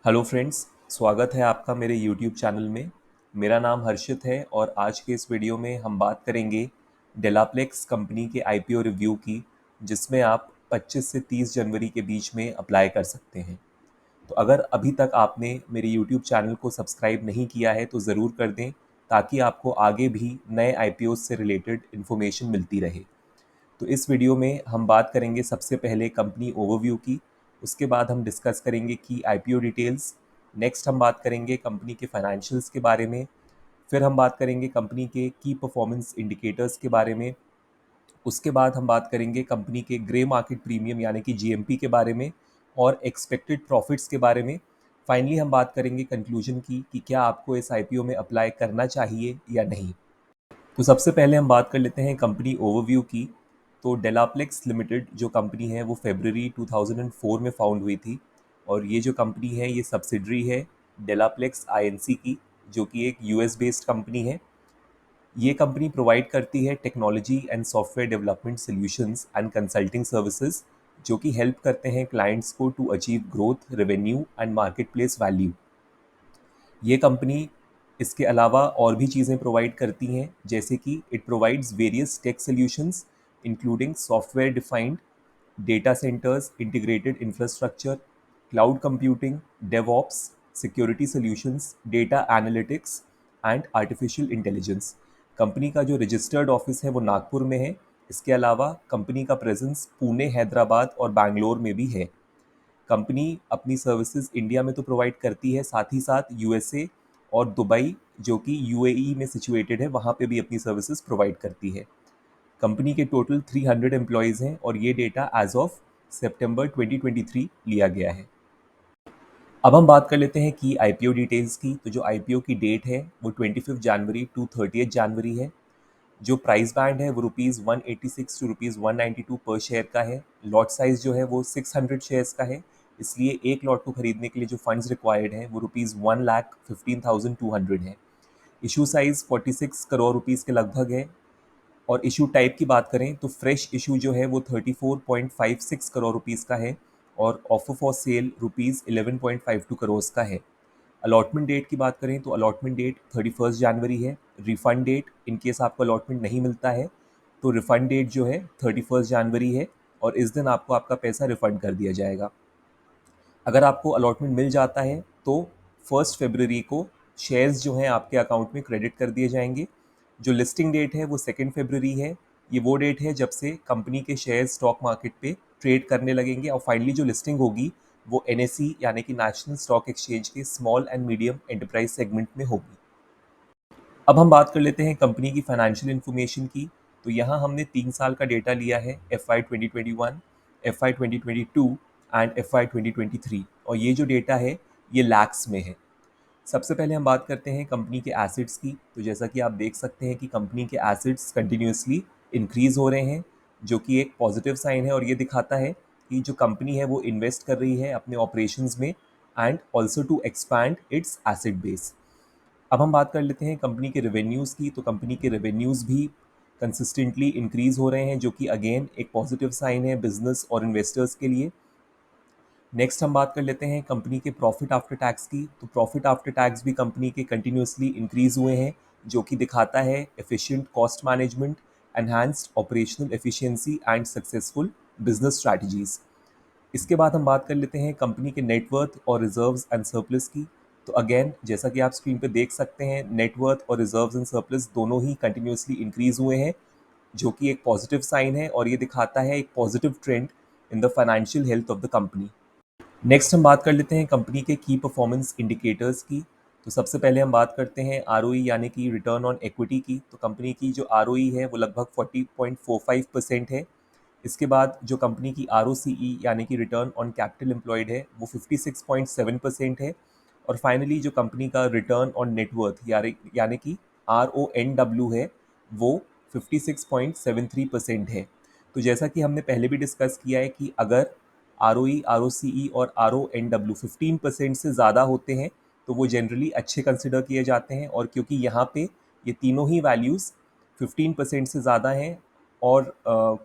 Hello friends, स्वागत है आपका मेरे यूट्यूब चैनल में। मेरा नाम हर्षित है और आज के इस वीडियो में हम बात करेंगे डेलाप्लेक्स कंपनी के आईपीओ रिव्यू की, जिसमें आप 25 से 30 जनवरी के बीच में अप्लाई कर सकते हैं। तो अगर अभी तक आपने मेरे यूट्यूब चैनल को सब्सक्राइब नहीं किया है तो ज़रूर कर दें, ताकि आपको आगे भी नए आईपीओ से रिलेटेड इन्फॉर्मेशन मिलती रहे। तो इस वीडियो में हम बात करेंगे सबसे पहले कंपनी ओवरव्यू की, उसके बाद हम डिस्कस करेंगे की आईपीओ डिटेल्स। नेक्स्ट हम बात करेंगे कंपनी के फाइनेंशियल्स के बारे में। फिर हम बात करेंगे कंपनी के की परफॉर्मेंस इंडिकेटर्स के बारे में। उसके बाद हम बात करेंगे कंपनी के ग्रे मार्केट प्रीमियम यानी कि जीएमपी के बारे में और एक्सपेक्टेड प्रॉफिट्स के बारे में। फाइनली हम बात करेंगे कंक्लूजन की कि क्या आपको इस आईपीओ में अप्लाई करना चाहिए या नहीं। तो सबसे पहले हम बात कर लेते हैं कंपनी ओवरव्यू की। तो डेलाप्लेक्स लिमिटेड जो कंपनी है वो फरवरी 2004 में फाउंड हुई थी, और ये जो कंपनी है ये सब्सिडरी है डेलाप्लेक्स आईएनसी की, जो कि एक यूएस बेस्ड कंपनी है। ये कंपनी प्रोवाइड करती है technology and software development solutions and consulting services, जो कि हेल्प करते हैं क्लाइंट्स को to achieve growth, revenue and market place value. ये कंपनी इसके अलावा और भी चीज़ें प्रोवाइड करती हैं, जैसे कि it provides various tech solutions including software defined data centres, integrated infrastructure, cloud computing, DevOps, security solutions, data analytics and artificial intelligence. Company का जो रजिस्टर्ड ऑफिस है वो नागपुर में है। इसके अलावा कंपनी का प्रेजेंस पुणे, हैदराबाद और बैंगलोर में भी है। कंपनी अपनी सर्विसेज इंडिया में तो प्रोवाइड करती है, साथ ही साथ यूएसए और दुबई, जो कि यूएई में सिचुएटेड है, वहाँ पे भी अपनी सर्विसेज प्रोवाइड करती है। कंपनी के टोटल 300 एम्प्लॉयज़ हैं और ये डेटा एज ऑफ सितंबर 2023 लिया गया है। अब हम बात कर लेते हैं की आईपीओ डिटेल्स की। तो जो आईपीओ की डेट है वो 25 जनवरी टू 30 जनवरी है। जो प्राइस बैंड है वो ₹186 टू ₹192 पर शेयर का है। लॉट साइज जो है वो 600 शेयर्स का है, इसलिए एक लॉट को खरीदने के लिए जो फंड्स रिक्वायर्ड हैं वो ₹1,15,200 है। इशू साइज 46 करोड़ रुपीस के लगभग है। और इशू टाइप की बात करें तो फ्रेश इशू जो है वो 34.56 करोड़ रुपीस का है, और ऑफर फॉर सेल ₹11.52 करोड़ का है। अलॉटमेंट डेट की बात करें तो अलॉटमेंट डेट 31 जनवरी है। रिफंड डेट, इन केस आपको अलॉटमेंट नहीं मिलता है तो रिफंड डेट जो है 31 जनवरी है, और इस दिन आपको आपका पैसा रिफंड कर दिया जाएगा। अगर आपको अलॉटमेंट मिल जाता है तो 1 फरवरी को शेयर्स जो हैं आपके अकाउंट में क्रेडिट कर दिए जाएंगे। जो लिस्टिंग डेट है वो 2 फरवरी है। ये वो डेट है जब से कंपनी के शेयर स्टॉक मार्केट पे ट्रेड करने लगेंगे, और फाइनली जो लिस्टिंग होगी वो एनएसई यानी कि नेशनल स्टॉक एक्सचेंज के small and medium enterprise segment में होगी। अब हम बात कर लेते हैं कंपनी की फाइनेंशियल इन्फॉर्मेशन की। तो यहाँ हमने 3 साल का डेटा लिया है, FY 2021, FY 2022 एंड FY 2023, और ये जो डेटा है ये लैक्स में है। सबसे पहले हम बात करते हैं कंपनी के एसेट्स की। तो जैसा कि आप देख सकते हैं कि कंपनी के एसेट्स कंटिन्यूसली इंक्रीज हो रहे हैं, जो कि एक पॉजिटिव साइन है, और ये दिखाता है कि जो कंपनी है वो इन्वेस्ट कर रही है अपने ऑपरेशंस में and also to expand its asset base. अब हम बात कर लेते हैं कंपनी के रेवेन्यूज़ की। तो कंपनी के रेवेन्यूज़ भी कंसिस्टेंटली इंक्रीज़ हो रहे हैं, जो कि अगेन एक पॉजिटिव साइन है बिजनेस और इन्वेस्टर्स के लिए। नेक्स्ट हम बात कर लेते हैं कंपनी के प्रॉफिट आफ्टर टैक्स की। तो प्रॉफिट आफ्टर टैक्स भी कंपनी के कंटिन्यूसली इंक्रीज़ हुए हैं, जो कि दिखाता है efficient cost management, enhanced operational efficiency and successful business strategies. इसके बाद हम बात कर लेते हैं कंपनी के नेटवर्थ और रिजर्व्स एंड सरप्लस की। तो अगेन जैसा कि आप स्क्रीन पे देख सकते हैं, नेटवर्थ और रिजर्व्स एंड सरप्लस दोनों ही कंटिन्यूसली इंक्रीज हुए हैं, जो कि एक पॉजिटिव साइन है, और ये दिखाता है एक positive trend in the financial health of the company. Next हम बात कर लेते हैं कंपनी के की परफॉर्मेंस इंडिकेटर्स की। तो सबसे पहले हम बात करते हैं आरओई यानी कि रिटर्न ऑन इक्विटी की। तो कंपनी की जो आरओई है वो लगभग 40.45% है। इसके बाद जो कंपनी की आर यानी कि रिटर्न ऑन कैपिटल एम्प्लॉयड है वो 56.7% है। और फाइनली जो कंपनी का रिटर्न ऑन नेटवर्थ यानी कि RONW है वो 56.73% है। तो जैसा कि हमने पहले भी डिस्कस किया है कि अगर ROE, ROCE और RONW 15% से ज़्यादा होते हैं तो वो जनरली अच्छे कंसिडर किए जाते हैं, और क्योंकि यहाँ पे ये तीनों ही वैल्यूज़ 15% से ज़्यादा हैं और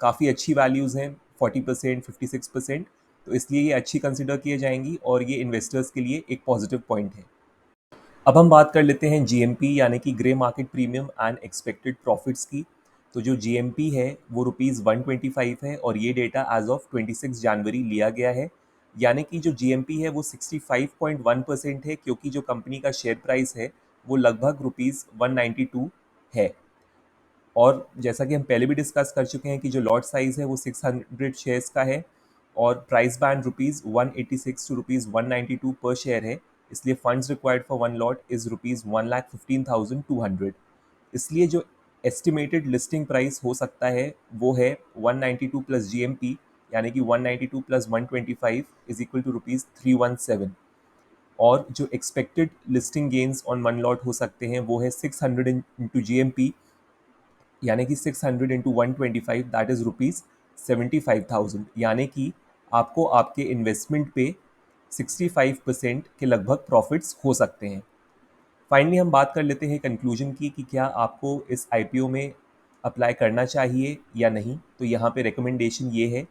काफ़ी अच्छी वैल्यूज़ हैं, 40%, 56%, तो इसलिए ये अच्छी कंसिडर किए जाएंगी और ये इन्वेस्टर्स के लिए एक पॉजिटिव पॉइंट है। अब हम बात कर लेते हैं जीएमपी यानी कि grey market premium and expected profits की। तो जो जीएमपी है वो ₹125 है और ये डेटा एज ऑफ 26 जनवरी लिया गया है। यानी कि जो जीएमपी है वो 65.1% है, क्योंकि जो कंपनी का शेयर प्राइस है वो लगभग ₹192 है। और जैसा कि हम पहले भी डिस्कस कर चुके हैं कि जो लॉट साइज है वो 600 शेयर्स का है और प्राइस बैंड ₹186 टू ₹192 पर शेयर है। इसलिए funds required for one lot is ₹1,15,200। इसलिए जो एस्टिमेटेड लिस्टिंग प्राइस हो सकता है वो है 192 प्लस जीएमपी, यानी कि 192 प्लस 125 इज इक्वल टू ₹317। और जो expected listing gains on one lot हो सकते हैं वो है 600 इंटू जीएमपी, यानी कि 600 इंटू 125 दैट इज ₹75,000। यानी कि आपको आपके इन्वेस्टमेंट पे 65% के लगभग प्रॉफिट्स हो सकते हैं। फाइनली हम बात कर लेते हैं कंक्लूजन की कि क्या आपको इस आईपीओ में अप्लाई करना चाहिए या नहीं। तो यहाँ पे रिकमेंडेशन ये है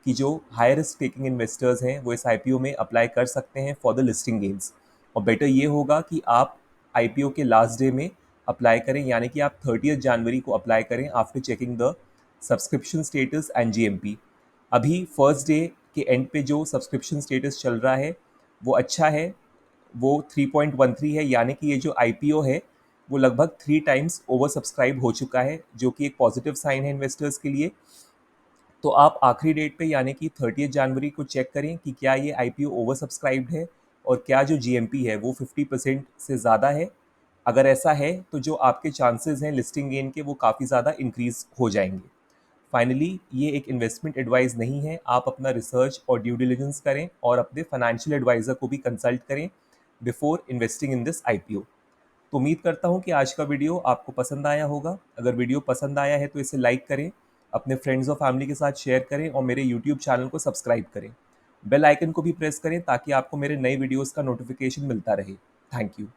कि जो हाई रिस्क टेकिंग इन्वेस्टर्स हैं वो इस आईपीओ में अप्लाई कर सकते हैं फॉर द लिस्टिंग गेन्स। और बेटर ये होगा कि आप आईपीओ के लास्ट डे में अप्लाई करें, यानी कि आप 30 जनवरी को अप्लाई करें after checking the subscription status and GMP. अभी फर्स्ट डे के एंड पे जो सब्सक्रिप्शन स्टेटस चल रहा है वो अच्छा है, वो 3.13 है, यानी कि ये जो आईपीओ है वो लगभग 3 टाइम्स ओवर सब्सक्राइब हो चुका है, जो कि एक पॉजिटिव साइन है इन्वेस्टर्स के लिए। तो आप आखिरी डेट पे यानी कि 30 जनवरी को चेक करें कि क्या ये आईपीओ ओवर सब्सक्राइब्ड है और क्या जो जीएमपी है वो 50% से ज़्यादा है। अगर ऐसा है तो जो आपके चांसेस हैं लिस्टिंग गेन के वो काफ़ी ज़्यादा इंक्रीज हो जाएंगे। फाइनली ये एक इन्वेस्टमेंट एडवाइस नहीं है, आप अपना रिसर्च और ड्यू डिलिजेंस करें और अपने फाइनेंशियल एडवाइज़र को भी कंसल्ट करें before investing in this IPO. तो उम्मीद करता हूँ कि आज का वीडियो आपको पसंद आया होगा। अगर वीडियो पसंद आया है तो इसे लाइक करें, अपने फ्रेंड्स और फैमिली के साथ शेयर करें और मेरे यूट्यूब चैनल को सब्सक्राइब करें। बेल आइकन को भी प्रेस करें ताकि आपको मेरे नए वीडियोज़ का नोटिफिकेशन मिलता रहे। Thank you.